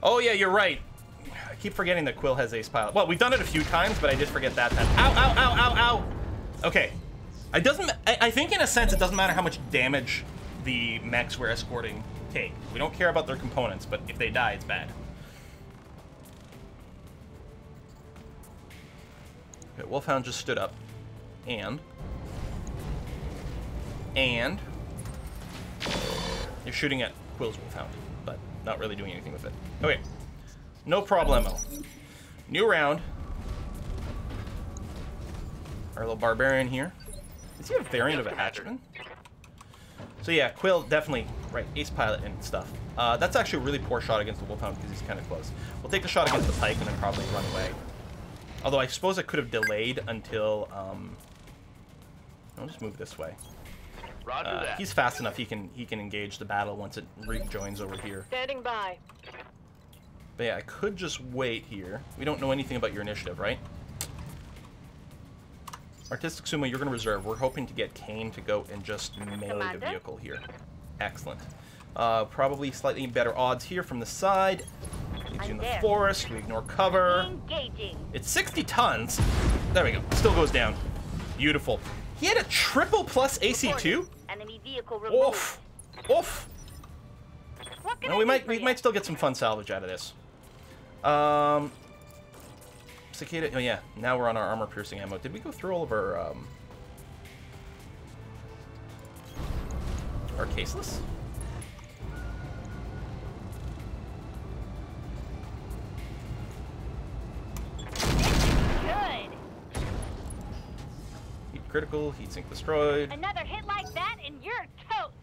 Oh yeah, you're right. I keep forgetting that Quill has ace pilot. Well, we've done it a few times, but I did forget that time. Ow, ow, ow, ow, ow. Okay. I think in a sense it doesn't matter how much damage the mechs we're escorting take. We don't care about their components, but if they die, it's bad. Okay, Wolfhound just stood up. And you're shooting at Quill's Wolfhound, but not really doing anything with it. Okay. No problemo. New round. Our little barbarian here. Is he a variant of a Hatchetman? So yeah, Quill definitely, right, ace pilot and stuff. That's actually a really poor shot against the Wolfhound because he's kind of close. We'll take the shot against the Pike and then probably run away. Although I suppose I could have delayed until, I'll just move this way. He's fast enough, he can engage the battle once it rejoins over here. Standing by. But yeah, I could just wait here. We don't know anything about your initiative, right? Artistic Sumo, you're going to reserve. We're hoping to get Kane to go and just melee the vehicle here. Excellent. Probably slightly better odds here from the side. Leaves you in the forest. We ignore cover. Engaging. It's 60 tons. There we go. Still goes down. Beautiful. He had a triple plus AC2? Enemy vehicle removed. Oof. Oof. No, we might still get some fun salvage out of this. Cicada. Oh yeah. Now we're on our armor piercing ammo. Did we go through all of our caseless? Good. Heat critical. Heat sink destroyed. Another hit like that and you're toast.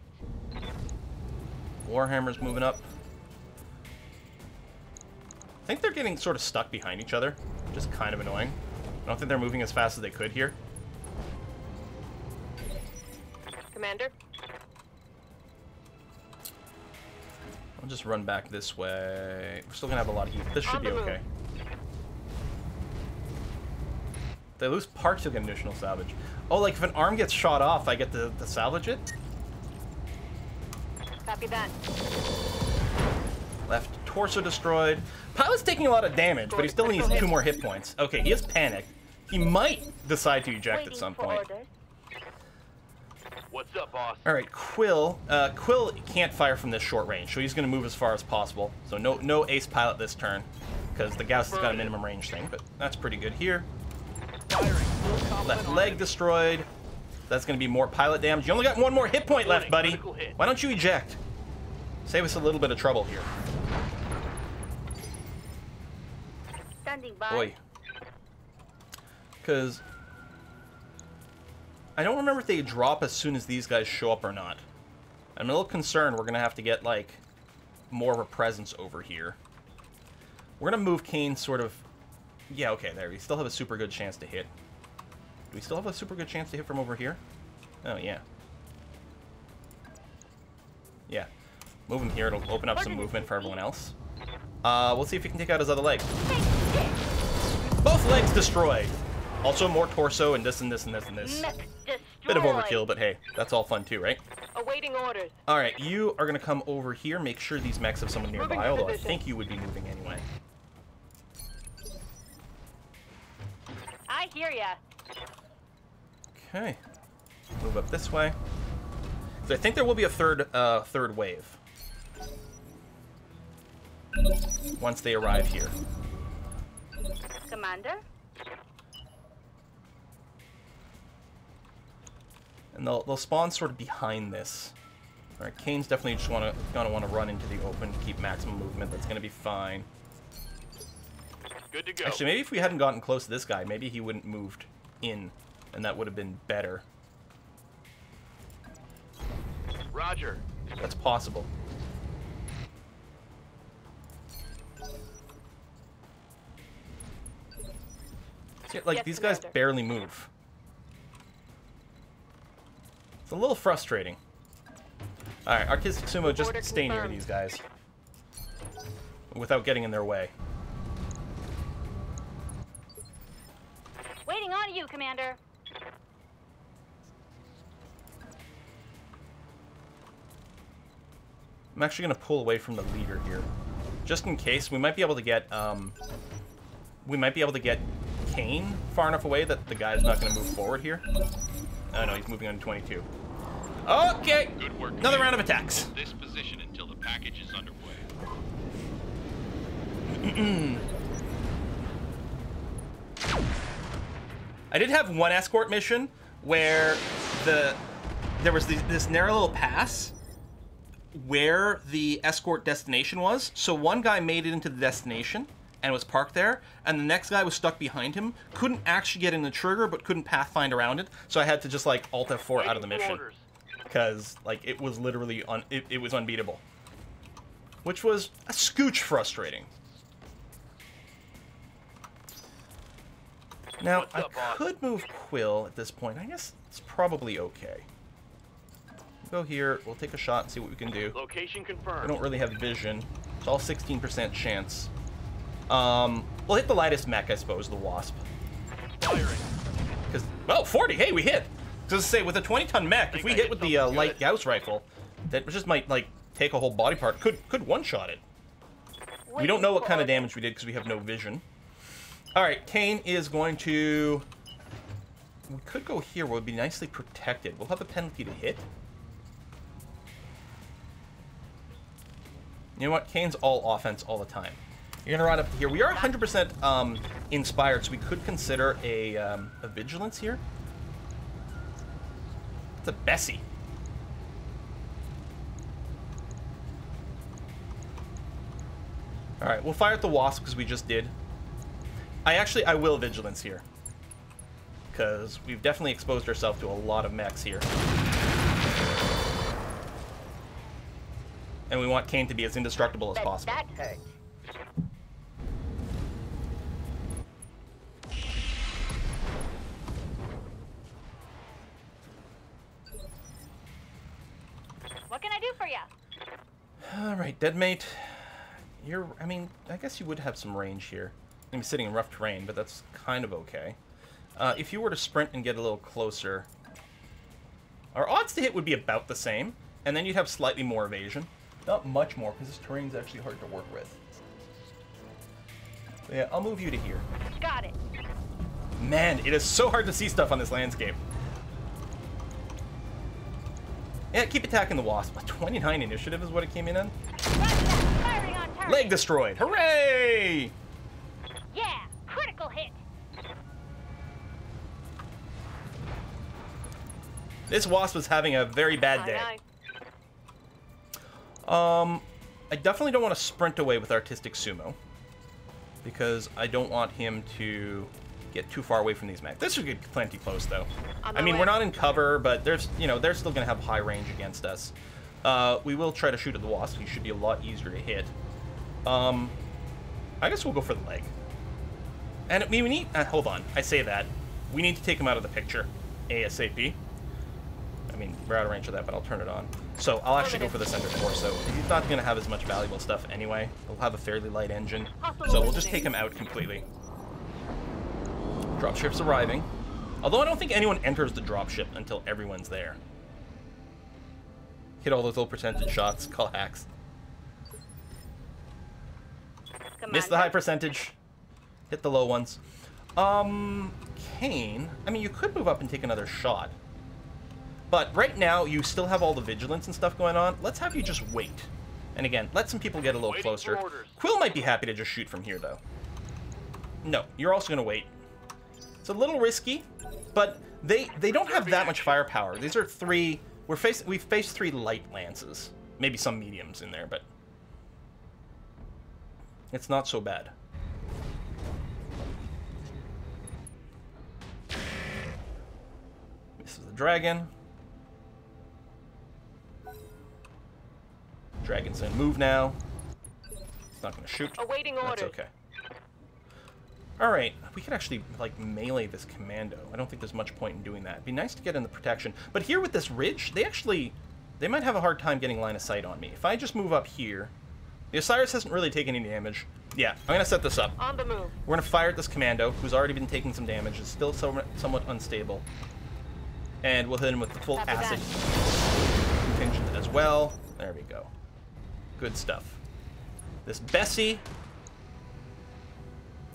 Warhammer's moving up. I think they're getting sort of stuck behind each other, which is kind of annoying. I don't think they're moving as fast as they could here. Commander. I'll just run back this way. We're still gonna have a lot of heat. This should be okay. If they lose parts, you'll get an additional salvage. Oh, like if an arm gets shot off, I get to salvage it? Copy that. Left torso destroyed. Pilot's taking a lot of damage, but he still needs 2 more hit points. Okay, he is panicked. He might decide to eject at some point. What's up, boss? All right, Quill. Quill can't fire from this short range, so he's going to move as far as possible. So no ace pilot this turn, because the Gauss has got a minimum range thing, but that's pretty good here. Left leg destroyed. That's going to be more pilot damage. You only got 1 more hit point left, buddy. Why don't you eject? Save us a little bit of trouble here. Standing by. Boy. Because I don't remember if they drop as soon as these guys show up or not. I'm a little concerned we're going to have to get, like, more of a presence over here. We're going to move Kane sort of... Yeah, okay, there. We still have a super good chance to hit. Do we still have a super good chance to hit from over here? Oh, yeah. Yeah. Move him here. It'll open up some movement for everyone else. We'll see if we can take out his other leg. Both legs destroyed. Also more torso and this and this and this and this. Bit of overkill, but hey, that's all fun too, right? Awaiting orders. Alright, you are going to come over here. Make sure these mechs have someone nearby, although I think you would be moving anyway. I hear ya. Okay. Move up this way. So I think there will be a third wave. Once they arrive here. Commander. And they'll spawn sort of behind this. All right, Kane's definitely just gonna want to run into the open to keep maximum movement. That's gonna be fine. Good to go. Actually, maybe if we hadn't gotten close to this guy, maybe he wouldn't moved in, and that would have been better. Roger. That's possible. See, like, Yes, these guys Commander. barely move. It's a little frustrating. Alright, Artistic Sumo, just Order stay near confirmed. these guys. Without getting in their way. Waiting on you, Commander. I'm actually going to pull away from the leader here. Just in case, we might be able to get, Kane far enough away that the guy's not going to move forward here. Oh no, he's moving on to 22. Okay! Good work. Another round of attacks. Hold this position until the package is underway. I did have one escort mission where there was this narrow little pass where the escort destination was. So one guy made it into the destination and was parked there, and the next guy was stuck behind him, couldn't actually get in the trigger, but couldn't pathfind around it. So I had to just like Alt F4 out of the mission because like it was literally it was unbeatable, which was a scooch frustrating. Now, I could move Quill at this point. I guess it's probably okay. We'll go here. We'll take a shot and see what we can do. Location confirmed. We don't really have vision. It's all 16% chance. We'll hit the lightest mech, I suppose, the Wasp. Firing. Because, well, 40. Hey, we hit. Just to say, with a 20-ton mech, if we hit with the light Gauss rifle, that just might, like, take a whole body part. Could one-shot it. We don't know what kind of damage we did because we have no vision. Alright, Kane is going to... We could go here where it would be nicely protected. We'll have a penalty to hit. You know what? Kane's all offense all the time. You're going to ride up here. We are 100% inspired, so we could consider a vigilance here. It's a Bessie. Alright, we'll fire at the Wasp because we just did. I will vigilance here. Because we've definitely exposed ourselves to a lot of mechs here. And we want Kane to be as indestructible as possible. That hurt. What can I do for you? Alright, Deadmate. I mean, I guess you would have some range here. I'm sitting in rough terrain, but that's kind of okay. If you were to sprint and get a little closer, our odds to hit would be about the same, and then you'd have slightly more evasion. Not much more, because this terrain's actually hard to work with. So yeah, I'll move you to here. Got it. Man, it is so hard to see stuff on this landscape. Yeah, keep attacking the Wasp. 29 initiative is what it came in on. Firing on target. Leg destroyed. Hooray! Yeah, critical hit. This Wasp was having a very bad day. I definitely don't want to sprint away with Artistic Sumo, because I don't want him to get too far away from these mechs. This should get plenty close, though. I mean, we're not in cover, but there's, they're still going to have high range against us. We will try to shoot at the Wasp. He should be a lot easier to hit. I guess we'll go for the leg. And we need... hold on. I say that. We need to take him out of the picture. ASAP. I mean, we're out of range of that, but I'll turn it on. So I'll actually go for the center torso. He's not going to have as much valuable stuff anyway. He'll have a fairly light engine. So we'll just take him out completely. Dropship's arriving. Although I don't think anyone enters the dropship until everyone's there. Hit all those little percentage shots. Call hacks. Miss the high percentage. Hit the low ones. Kane, I mean, you could move up and take another shot. But right now, you still have all the vigilance and stuff going on. Let's have you just wait. And again, let some people get a little closer. Quill might be happy to just shoot from here, though. No, you're also going to wait. It's a little risky, but they don't have that much firepower. These are three... We've faced 3 light lances. Maybe some mediums in there, but... It's not so bad. This is the dragon. Dragon's gonna move now. It's not gonna shoot. Awaiting That's orders. okay. Alright, we could actually, like, melee this commando. I don't think there's much point in doing that. It'd be nice to get in the protection. But here with this ridge, they might have a hard time getting line of sight on me. If I just move up here... The Osiris hasn't really taken any damage. Yeah, I'm gonna set this up. On the move. We're gonna fire at this commando, who's already been taking some damage. It's still somewhat unstable. And we'll hit him with the full acid contingent as well. There we go. Good stuff. This Bessie.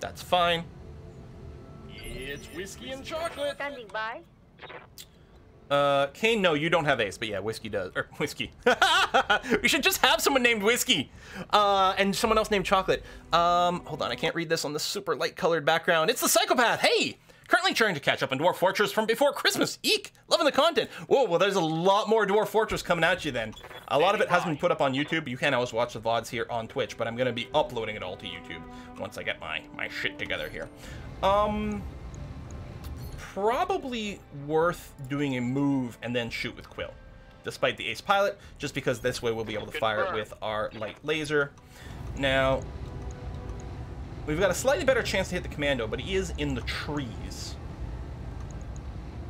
That's fine. It's whiskey and chocolate. Standing by. Kane, no, you don't have ace, but yeah, Whiskey does. Or, Whiskey. We should just have someone named Whiskey. And someone else named Chocolate. Hold on, I can't read this on the super light-colored background. It's the Psychopath! Hey! Currently trying to catch up on Dwarf Fortress from before Christmas. Eek! Loving the content. Whoa, well, there's a lot more Dwarf Fortress coming at you then. A lot of it has been put up on YouTube. You can always watch the VODs here on Twitch, but I'm going to be uploading it all to YouTube once I get my shit together here. Probably worth doing a move and then shoot with Quill, despite the Ace Pilot, just because this way we'll be able to fire it with our light laser. Now, we've got a slightly better chance to hit the Commando, but he is in the trees.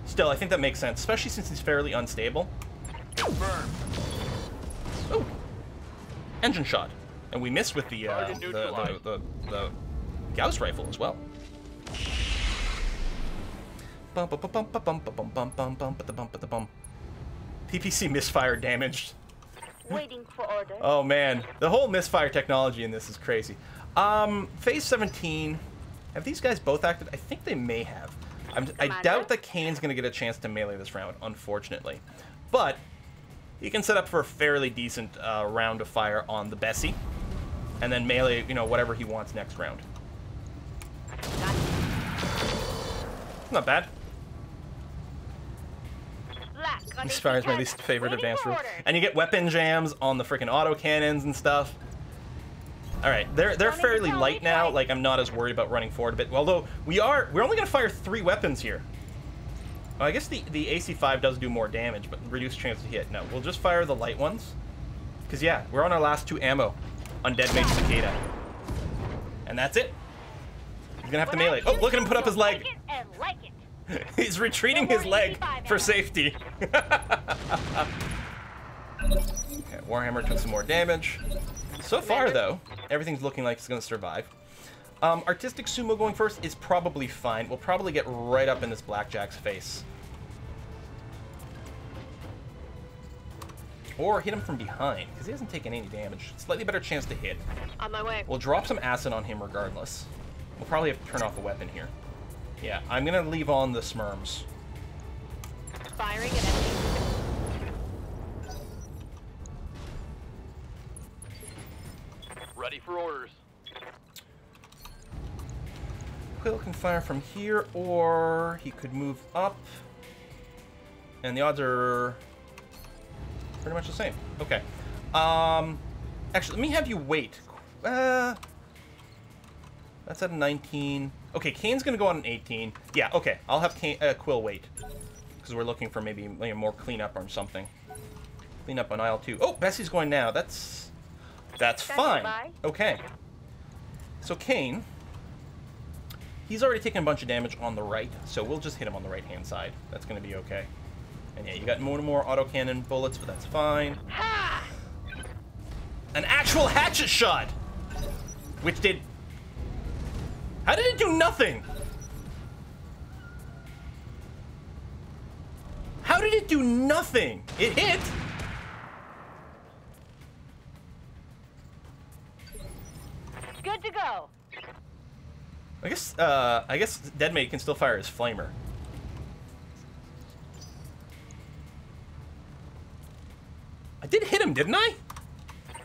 Still, I think that makes sense, especially since he's fairly unstable. Confirmed. Oh, engine shot, and we missed with the Gauss rifle as well. PPC misfire damaged. Waiting for order. Oh man, the whole misfire technology in this is crazy. Phase 17. Have these guys both acted? I think they may have. I doubt that Kane's gonna get a chance to melee this round, unfortunately. But he can set up for a fairly decent round of fire on the Bessie, and then melee, you know, whatever he wants next round. Not bad. Misfire is my least favorite advanced rule. And you get weapon jams on the freaking autocannons and stuff. Alright, they're fairly light now, like I'm not as worried about running forward a bit. Although we're only gonna fire 3 weapons here. Oh, I guess the AC5 does do more damage, but reduced chance to hit. No, we'll just fire the light ones. Cause yeah, we're on our last 2 ammo on Dead Mage Cicada. And that's it. He's gonna have to melee. Oh, look at him put up his leg. He's retreating his leg for safety. Okay, Warhammer took some more damage. So far, though, everything's looking like it's going to survive. Artistic Sumo going first is probably fine. We'll probably get right up in this Blackjack's face. Or hit him from behind, because he hasn't taken any damage. Slightly better chance to hit. On my way. We'll drop some acid on him regardless. We'll probably have to turn off the weapon here. Yeah, I'm gonna leave on the Smurms. Firing at enemy. Ready for orders. Quill can fire from here, or he could move up. And the odds are pretty much the same. Okay. Actually, let me have you wait. That's at a 19. Okay, Kane's gonna go on an 18. Yeah, okay. I'll have Quill wait. Because we're looking for maybe more cleanup or something. Clean up on aisle 2. Oh, Bessie's going now. That's fine. Okay. So Kane, he's already taken a bunch of damage on the right, so we'll just hit him on the right-hand side. That's gonna be okay. And yeah, you got more and more autocannon bullets, but that's fine. Ha! An actual hatchet shot! Which did... How did it do nothing? How did it do nothing? It hit! Good to go. I guess Deadmate can still fire his flamer. I did hit him, didn't I?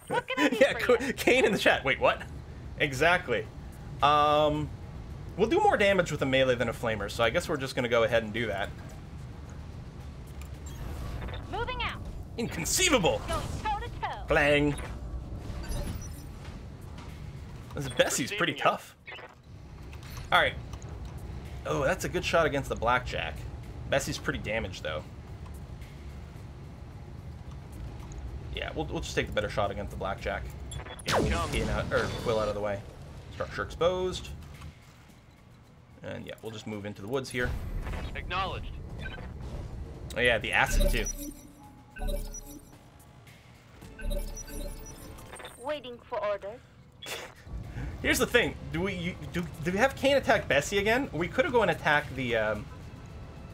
What can I do Yeah, for you? Kane in the chat. Wait, what? Exactly. We'll do more damage with a melee than a flamer, so I guess we're just gonna go ahead and do that. Moving out. Inconceivable! Going toe to toe. Blang. This Bessie's pretty tough. Alright. Oh, that's a good shot against the Blackjack. Bessie's pretty damaged, though. Yeah, we'll just take the better shot against the Blackjack. Quill out of the way. Structure exposed. And yeah, we'll just move into the woods here. Acknowledged. Oh yeah, the acid too. Waiting for orders. Here's the thing: do we have Kane attack Bessie again? We could have gone and attack the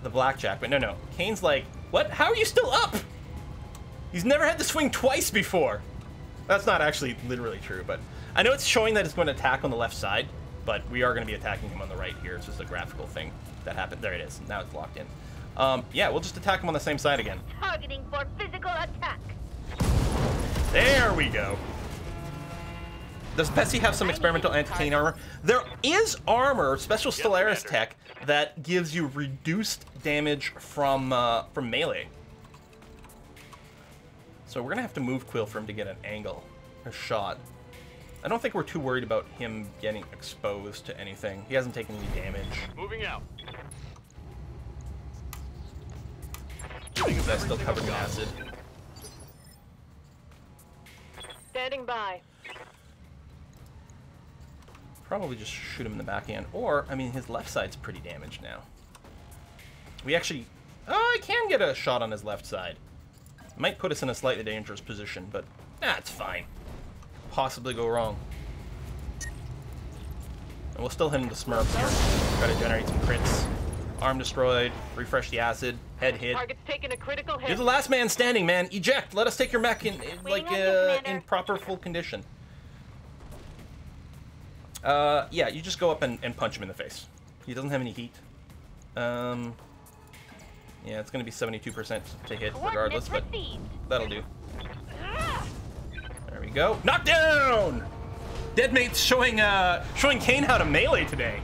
Blackjack, but no. Kane's like, what? How are you still up? He's never had to swing twice before. That's not actually literally true, but I know it's showing that it's going to attack on the left side, but we are going to be attacking him on the right here. It's just a graphical thing that happened. There it is. Now it's locked in. Yeah, we'll just attack him on the same side again. Targeting for physical attack. There we go. Does Bessie have some experimental anti-cane armor? There is armor, special Stellaris tech, that gives you reduced damage from melee. So we're gonna have to move Quill for him to get an angle, a shot. I don't think we're too worried about him getting exposed to anything. He hasn't taken any damage. Moving out. That's still covered in acid. Standing by. Probably just shoot him in the backhand. Or, I mean, his left side's pretty damaged now. We actually... Oh, I can get a shot on his left side. Might put us in a slightly dangerous position, but that's fine. Possibly go wrong. And we'll still hit him with Smurfs here. Try to generate some crits. Arm destroyed. Refresh the acid. Head hit. Target's taking a critical hit. You're the last man standing, man. Eject. Let us take your mech in proper full condition. Yeah, you just go up and punch him in the face. He doesn't have any heat. Yeah, it's going to be 72% to hit regardless, but that'll do. There we go. Knockdown! Deadmate's showing Kane how to melee today.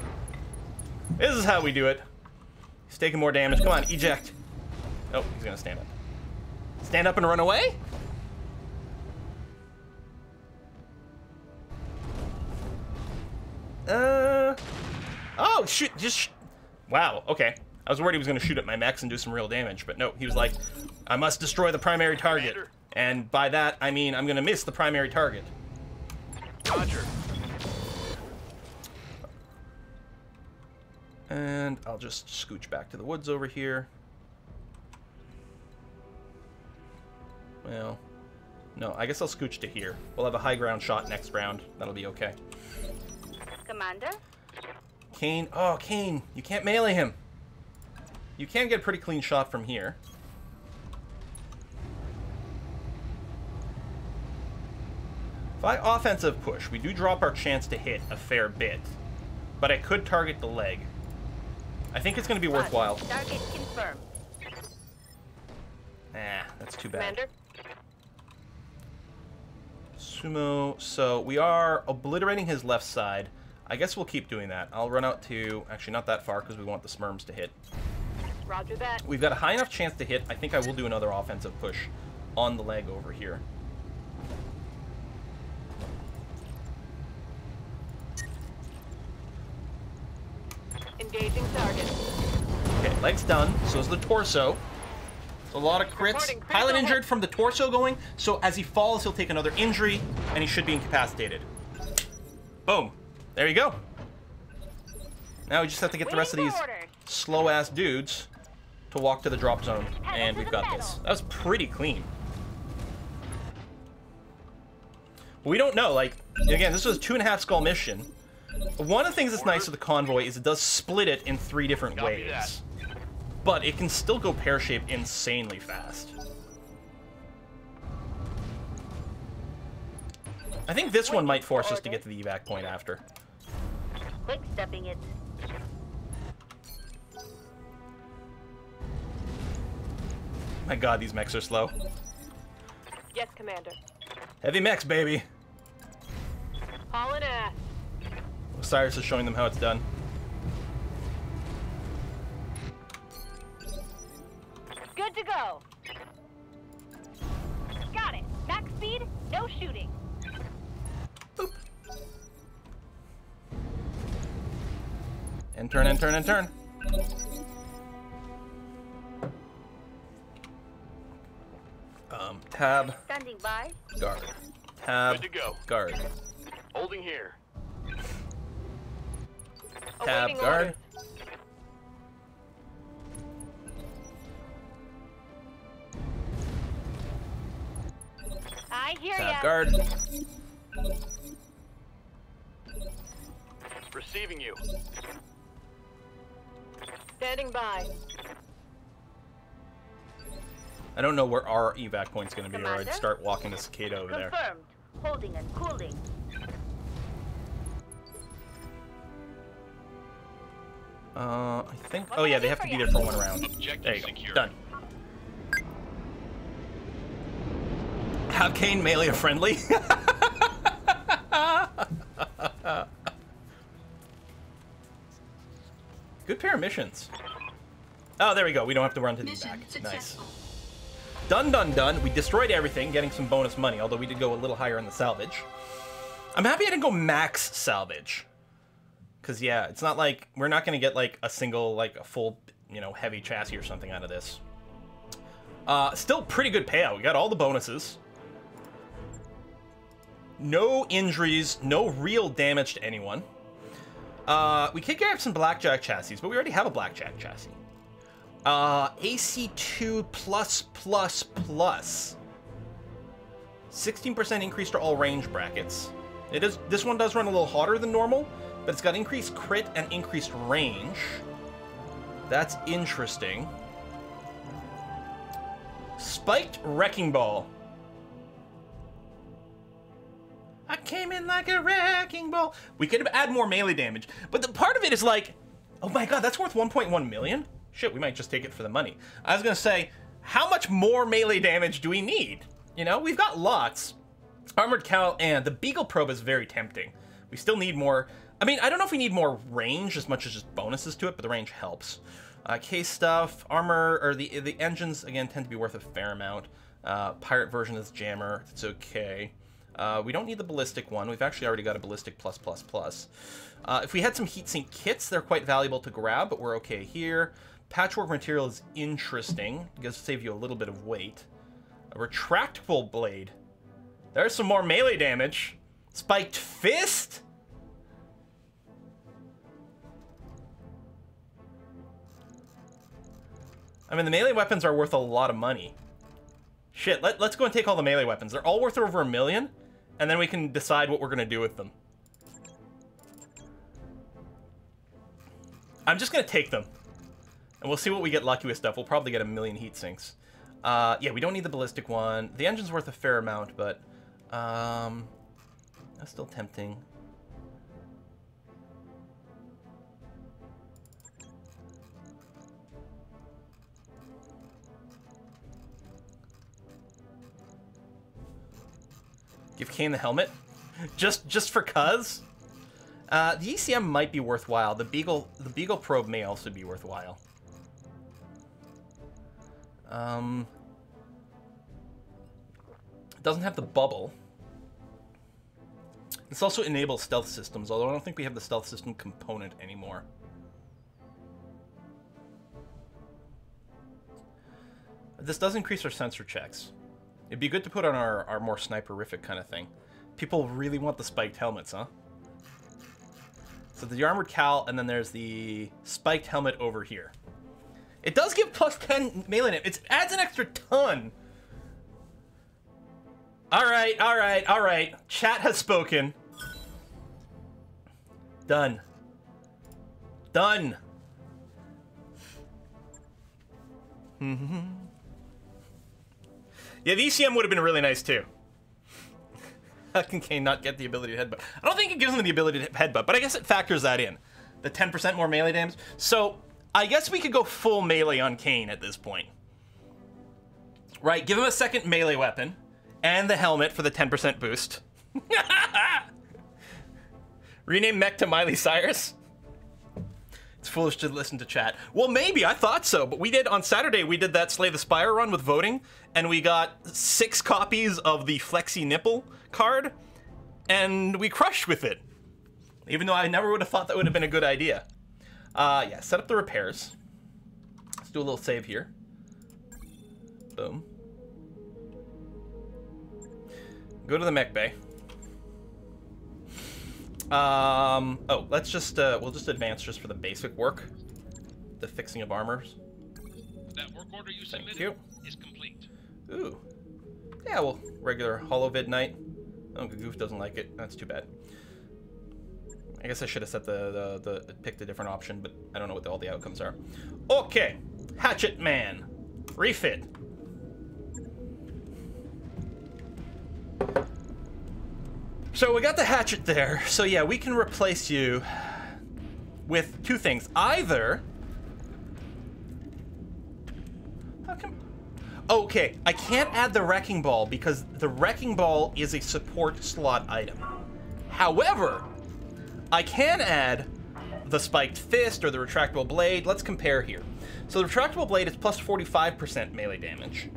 This is how we do it. He's taking more damage. Come on, eject. Oh, he's going to stand up. Stand up and run away? Oh, shoot. Wow, okay. I was worried he was going to shoot at my mechs and do some real damage, but no, he was like, I must destroy the primary target. And by that, I mean I'm going to miss the primary target. Roger. And I'll just scooch back to the woods over here. Well, no, I guess I'll scooch to here. We'll have a high ground shot next round. That'll be okay. Commander? Kane. Oh, Kane. You can't melee him. You can get a pretty clean shot from here. If I offensive push, we do drop our chance to hit a fair bit. But I could target the leg. I think it's going to be worthwhile. Target confirmed. Nah, that's too bad. Commander? Sumo. So we are obliterating his left side. I guess we'll keep doing that. I'll run out to... Actually, not that far because we want the Smurms to hit. Roger that. We've got a high enough chance to hit. I think I will do another offensive push on the leg over here. Engaging target. Okay, leg's done. So is the torso. A lot of crits. Pilot injured from the torso going, so as he falls, he'll take another injury, and he should be incapacitated. Boom. There you go. Now we just have to get the rest of these slow-ass dudes to walk to the drop zone, and we've got this. That was pretty clean. We don't know, like, again, this was a 2.5 skull mission. One of the things that's nice with the Convoy is it does split it in 3 different waves. But it can still go pear-shaped insanely fast. I think this one might force us to get to the evac point after. Quick stepping it. My god, these mechs are slow. Yes, Commander. Heavy mechs, baby. Hauling ass. Osiris is showing them how it's done. Good to go. Got it. Max speed, no shooting. Boop. And turn, and turn, and turn. Tab. Standing by. Guard. Tab. Good to go. Guard. Holding here. Tab. Awaiting Guard. orders. I hear ya. Tab. Guard. Receiving you. Standing by. I don't know where our evac point's going to be, or I'd Commander? start walking the cicada over there. Confirmed. Holding and cooling. I think... What Oh, can yeah, I they do have for to be you? there for one round. Objective There you go. secure. Done. Have Kane melee friendly? Good pair of missions. Oh, there we go. We don't have to run to these back. Nice. Done, done, done. We destroyed everything, getting some bonus money, although we did go a little higher in the salvage. I'm happy I didn't go max salvage. Because, yeah, it's not like... We're not going to get, like, a single, like, a full, you know, heavy chassis or something out of this. Still pretty good payout. We got all the bonuses. No injuries. No real damage to anyone. We could get some blackjack chassis, but we already have a blackjack chassis. AC2 plus plus plus. 16% increase to all range brackets. It is. This one does run a little hotter than normal, but it's got increased crit and increased range. That's interesting. Spiked Wrecking Ball. I came in like a wrecking ball. We could add more melee damage, but the part of it is like, oh my god, that's worth 1.1 million? Shit, we might just take it for the money. I was gonna say, how much more melee damage do we need? You know, we've got lots. Armored Cowl and the Beagle Probe is very tempting. We still need more. I mean, I don't know if we need more range as much as just bonuses to it, but the range helps. Case stuff, armor, or the engines, again, tend to be worth a fair amount. Pirate version is jammer, it's okay. We don't need the ballistic one. We've actually already got a ballistic plus plus plus. If we had some heatsink kits, they're quite valuable to grab, but we're okay here. Patchwork material is interesting. It does save you a little bit of weight. A retractable blade. There's some more melee damage. Spiked fist? I mean, the melee weapons are worth a lot of money. Shit, let's go and take all the melee weapons. They're all worth over $1 million, and then we can decide what we're going to do with them. I'm just going to take them. And we'll see what we get lucky with stuff. We'll probably get 1 million heat sinks. Yeah, we don't need the ballistic one. The engine's worth a fair amount, but... that's still tempting. Give Kane the helmet? Just for cuz? The ECM might be worthwhile. The Beagle Probe may also be worthwhile. It doesn't have the bubble. This also enables stealth systems, although I don't think we have the stealth system component anymore. This does increase our sensor checks. It'd be good to put on our more sniperific kind of thing. People really want the spiked helmets, huh? So the armored cowl, and then there's the spiked helmet over here. It does give plus 10 melee damage. It adds an extra ton. Alright, alright, alright. Chat has spoken. Done. Done. Yeah, the ECM would have been really nice too. How can Kane not get the ability to headbutt? I don't think it gives him the ability to headbutt, but I guess it factors that in. The 10% more melee damage. So, I guess we could go full melee on Kane at this point. Right, give him a second melee weapon. And the helmet for the 10% boost. Rename Mech to Miley Cyrus. It's foolish to listen to chat. Well, maybe, I thought so, but we did, on Saturday, we did that Slay the Spire run with voting, and we got 6 copies of the Flexi Nipple card, and we crushed with it. Even though I never would have thought that would have been a good idea. Yeah, set up the repairs. Let's do a little save here. Boom. Go to the mech bay. Oh, let's just, we'll just advance just for the basic work. The fixing of armors. That work order you Thank submitted you. is complete. Ooh. Yeah, well, regular holovid night. Oh, Goof doesn't like it. That's too bad. I guess I should have set picked a different option, but I don't know what all the outcomes are. Okay. Hatchetman. Refit. So we got the hatchet there. So yeah, we can replace you with two things. Either... How come... Okay, I can't add the wrecking ball because the wrecking ball is a support slot item. However, I can add the spiked fist or the retractable blade. Let's compare here. So the retractable blade is plus 45% melee damage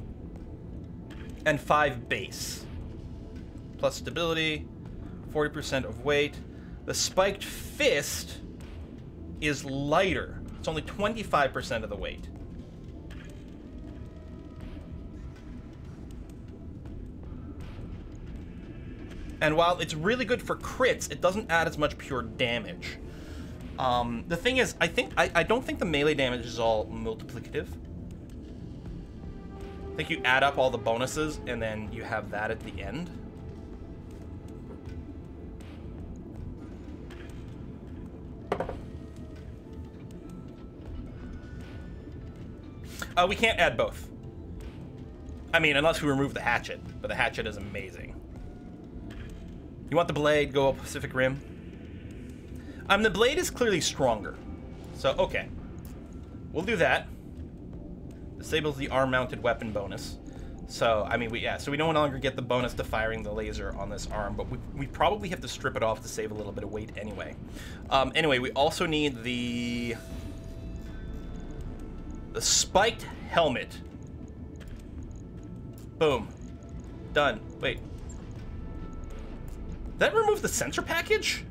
and 5 base. Plus stability, 40% of weight. The spiked fist is lighter. It's only 25% of the weight. And while it's really good for crits, it doesn't add as much pure damage. The thing is, I don't think the melee damage is all multiplicative. I think you add up all the bonuses and then you have that at the end. We can't add both. I mean, unless we remove the hatchet, but the hatchet is amazing. You want the blade, go up Pacific Rim. The blade is clearly stronger. So, okay. We'll do that. Disables the arm-mounted weapon bonus. So, I mean, so we no longer get the bonus to firing the laser on this arm, but we probably have to strip it off to save a little bit of weight anyway. Anyway, we also need the spiked helmet. Boom. Done. Wait. Did that remove the sensor package?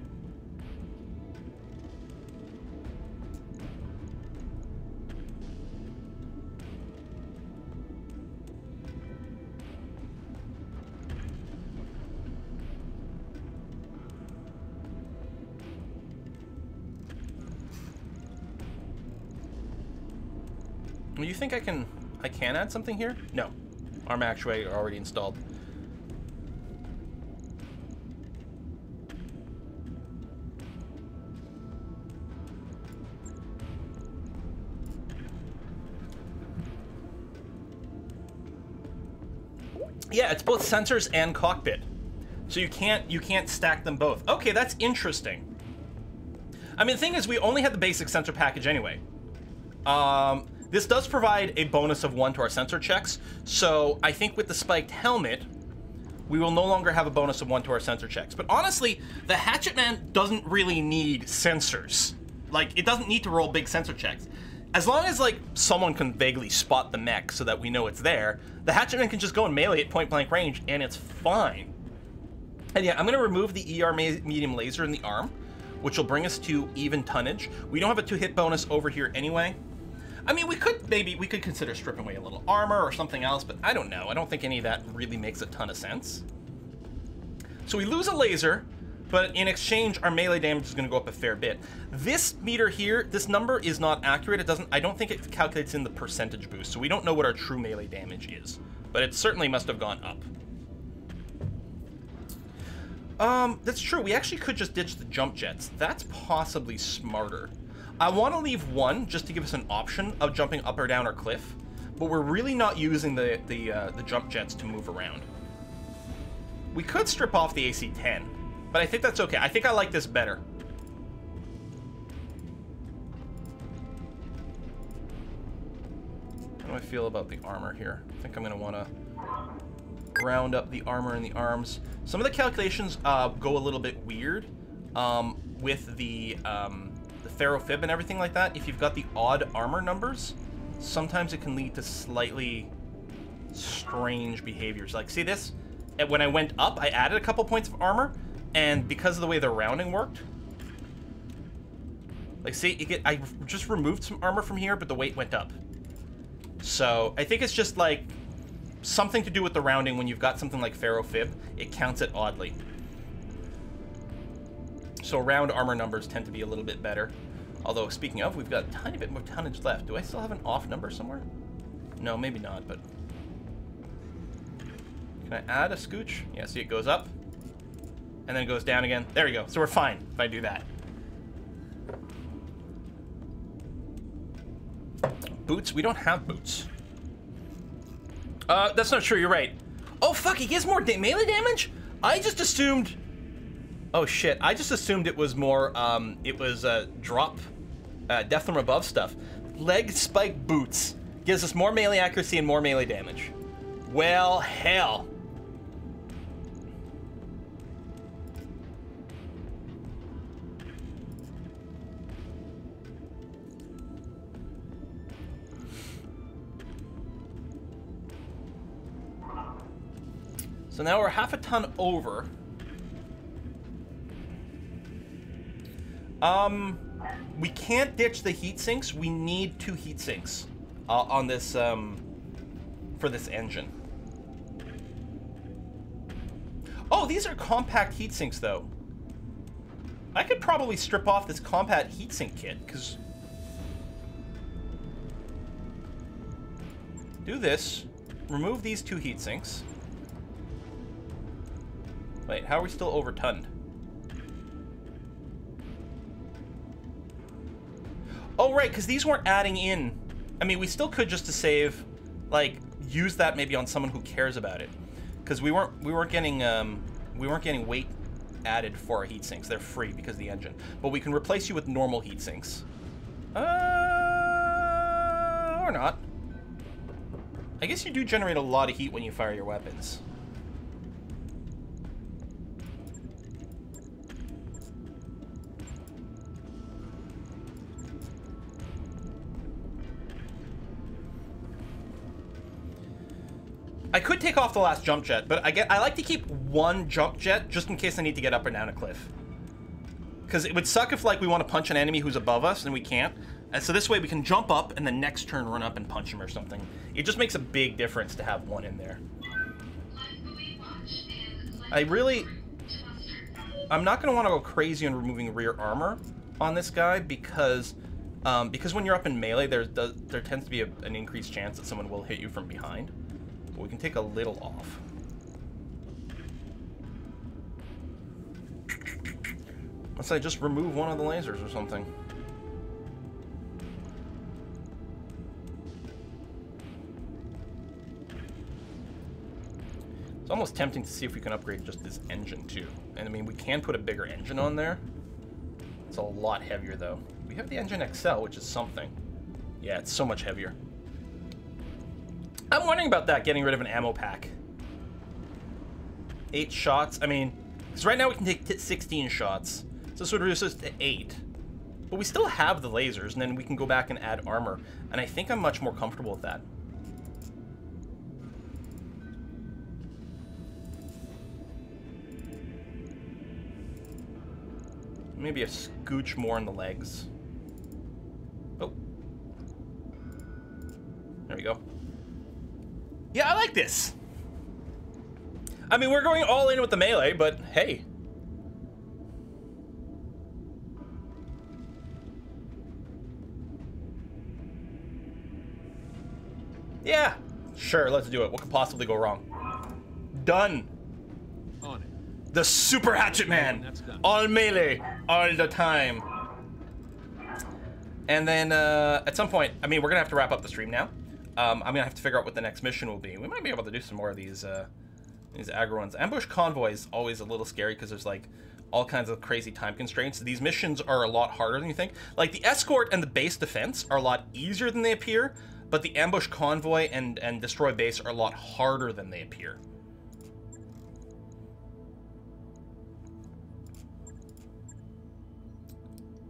Do you think I can add something here? No. Arm actuator already installed. Yeah, it's both sensors and cockpit. So you can't stack them both. Okay, that's interesting. I mean, the thing is, we only had the basic sensor package anyway. This does provide a bonus of 1 to our sensor checks, so I think with the spiked helmet, we will no longer have a bonus of 1 to our sensor checks. But honestly, the Hatchetman doesn't really need sensors. Like, it doesn't need to roll big sensor checks. As long as, like, someone can vaguely spot the mech so that we know it's there, the Hatchetman can just go and melee at point-blank range, and it's fine. And yeah, I'm going to remove the ER medium laser in the arm, which will bring us to even tonnage. We don't have a 2-hit bonus over here anyway. I mean, we could consider stripping away a little armor or something else, but I don't know. I don't think any of that really makes a ton of sense. So we lose a laser, but in exchange, our melee damage is going to go up a fair bit. This meter here, this number is not accurate. I don't think it calculates in the percentage boost, so we don't know what our true melee damage is, but it certainly must have gone up. That's true. We actually could just ditch the jump jets. That's possibly smarter. I want to leave 1 just to give us an option of jumping up or down our cliff, but we're really not using the jump jets to move around. We could strip off the AC-10, but I think that's okay. I think I like this better. How do I feel about the armor here? I think I'm going to want to round up the armor and the arms. Some of the calculations go a little bit weird with the ferrofib and everything like that. If you've got the odd armor numbers, sometimes it can lead to slightly strange behaviors. Like, see this? When I went up, I added a couple points of armor, and because of the way the rounding worked, like, see, I just removed some armor from here, but the weight went up. So I think it's just like something to do with the rounding. When you've got something like ferrofib, it counts it oddly. So round armor numbers tend to be a little bit better. Although, speaking of, we've got a tiny bit more tonnage left. Do I still have an off number somewhere? No, maybe not, but... Can I add a scooch? Yeah, see, it goes up. And then it goes down again. There we go. So we're fine if I do that. Boots? We don't have boots. That's not true. You're right. Oh, fuck, he gets more melee damage? I just assumed Oh shit, I just assumed it was more, it was drop death from above stuff. Leg spike boots gives us more melee accuracy and more melee damage. Well, hell. So now we're half a ton over. We can't ditch the heat sinks. We need 2 heat sinks on this for this engine. Oh, these are compact heat sinks though. I could probably strip off this compact heat sink kit because do this. Remove these 2 heat sinks. Wait, how are we still overtonned? Oh, right, because these weren't adding in. I mean, we still could just to save, like, use that maybe on someone who cares about it, because we weren't getting weight added for our heat sinks. They're free because of the engine, but we can replace you with normal heat sinks. Or not. I guess you do generate a lot of heat when you fire your weapons. I could take off the last jump jet, but I like to keep 1 jump jet just in case I need to get up or down a cliff. Because it would suck if like we want to punch an enemy who's above us and we can't. And so this way we can jump up and the next turn run up and punch him or something. It just makes a big difference to have 1 in there. I'm not going to want to go crazy on removing rear armor on this guy because when you're up in melee, there tends to be an increased chance that someone will hit you from behind. But we can take a little off. Let's say just remove one of the lasers or something. It's almost tempting to see if we can upgrade just this engine too. And I mean, we can put a bigger engine on there. It's a lot heavier though. We have the engine XL, which is something. Yeah, it's so much heavier. I'm wondering about that, getting rid of an ammo pack. 8 shots. I mean, because right now we can take 16 shots. So this would reduce us to 8. But we still have the lasers, and then we can go back and add armor. And I think I'm much more comfortable with that. Maybe a scooch more in the legs. Oh. There we go. Yeah, I like this. I mean, we're going all in with the melee, but hey. Yeah, sure, let's do it. What could possibly go wrong? Done. On it. The Super Hatchetman. All melee, all the time. And then at some point, I mean, we're gonna have to wrap up the stream now. I'm gonna have to figure out what the next mission will be. We might be able to do some more of these aggro ones. Ambush Convoy is always a little scary because there's like all kinds of crazy time constraints. These missions are a lot harder than you think. Like the Escort and the base defense are a lot easier than they appear, but the Ambush Convoy and Destroy Base are a lot harder than they appear.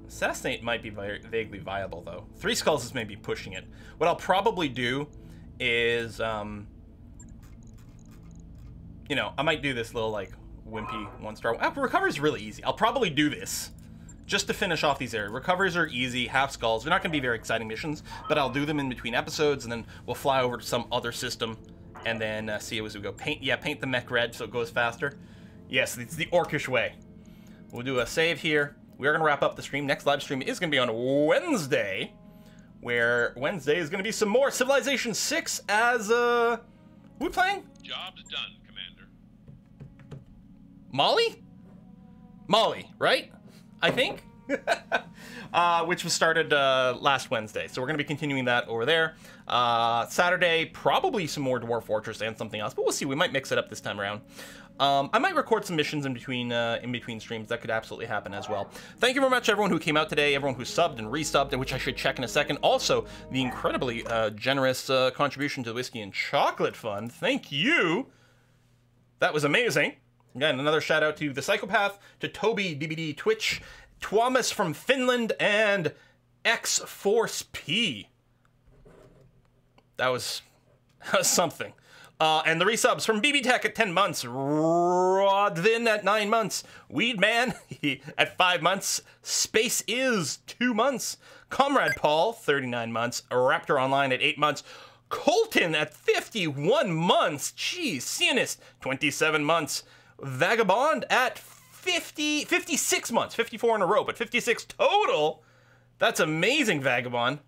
Assassinate might be vaguely viable, though. 3 Skulls is maybe pushing it. What I'll probably do is, you know, I might do this little, like, wimpy 1-star. Recovery is really easy. I'll probably do this just to finish off these areas. Recoveries are easy, half skulls. They're not going to be very exciting missions, but I'll do them in between episodes, and then we'll fly over to some other system and then see as we go. Paint the mech red so it goes faster. Yes, it's the orcish way. We'll do a save here. We are going to wrap up the stream. Next live stream is going to be on Wednesday, where Wednesday is going to be some more Civilization 6 as, who are we playing? Job's done, Commander. Molly, right? I think? Which was started last Wednesday. So we're going to be continuing that over there. Saturday, probably some more Dwarf Fortress and something else, but we'll see. We might mix it up this time around. I might record some missions in between streams. That could absolutely happen as well. Thank you very much, everyone who came out today, everyone who subbed and resubbed, which I should check in a second. Also, the incredibly generous contribution to the Whiskey and Chocolate Fund. Thank you. That was amazing. Again, another shout out to the Psychopath, to Toby DBD Twitch, Twamas from Finland, and X-Force P. That was something. And the resubs from BBTech at 10 months, Rodvin at 9 months, Weedman at 5 months, Space Is 2 months, Comrade Paul 39 months, Raptor Online at 8 months, Colton at 51 months, geez, Sionist 27 months, Vagabond at 56 months, 54 in a row, but 56 total. That's amazing, Vagabond.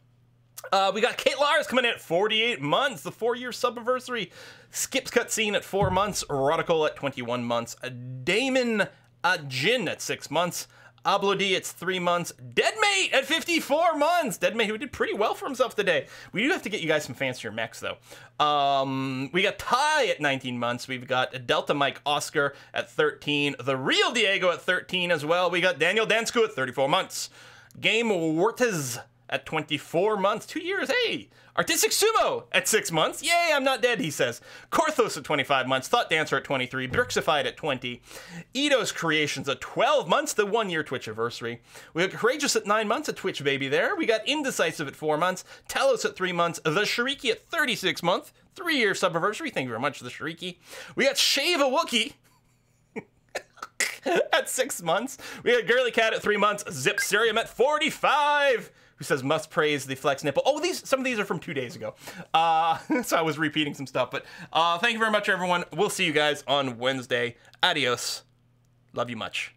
We got Kate Lars coming in at 48 months, the 4-year sub-anniversary. Skips Cutscene at 4 months, Erotical at 21 months, Damon Jin at 6 months, Ablodi at 3 months, Deadmate at 54 months. Deadmate, who did pretty well for himself today. We do have to get you guys some fancier mechs, though. We got Ty at 19 months. We've got Delta Mike Oscar at 13. The Real Diego at 13 as well. We got Daniel Dansku at 34 months. Game Wortes at 24 months, 2 years, hey! Artistic Sumo at 6 months, yay, I'm not dead, he says. Korthos at 25 months, Thought Dancer at 23, Brixified at 20, Ito's Creations at 12 months, the 1-year Twitch anniversary. We got Courageous at 9 months, a Twitch baby there. We got Indecisive at 4 months, Talos at 3 months, The Shiriki at 36 months, 3-year sub-anniversary, thank you very much, The Shiriki. We got Shave a Wookie at 6 months. We got Girly Cat at 3 months, Zip Serium at 45, who says must praise the flex nipple. Oh, some of these are from 2 days ago. So I was repeating some stuff, but thank you very much, everyone. We'll see you guys on Wednesday. Adios. Love you much.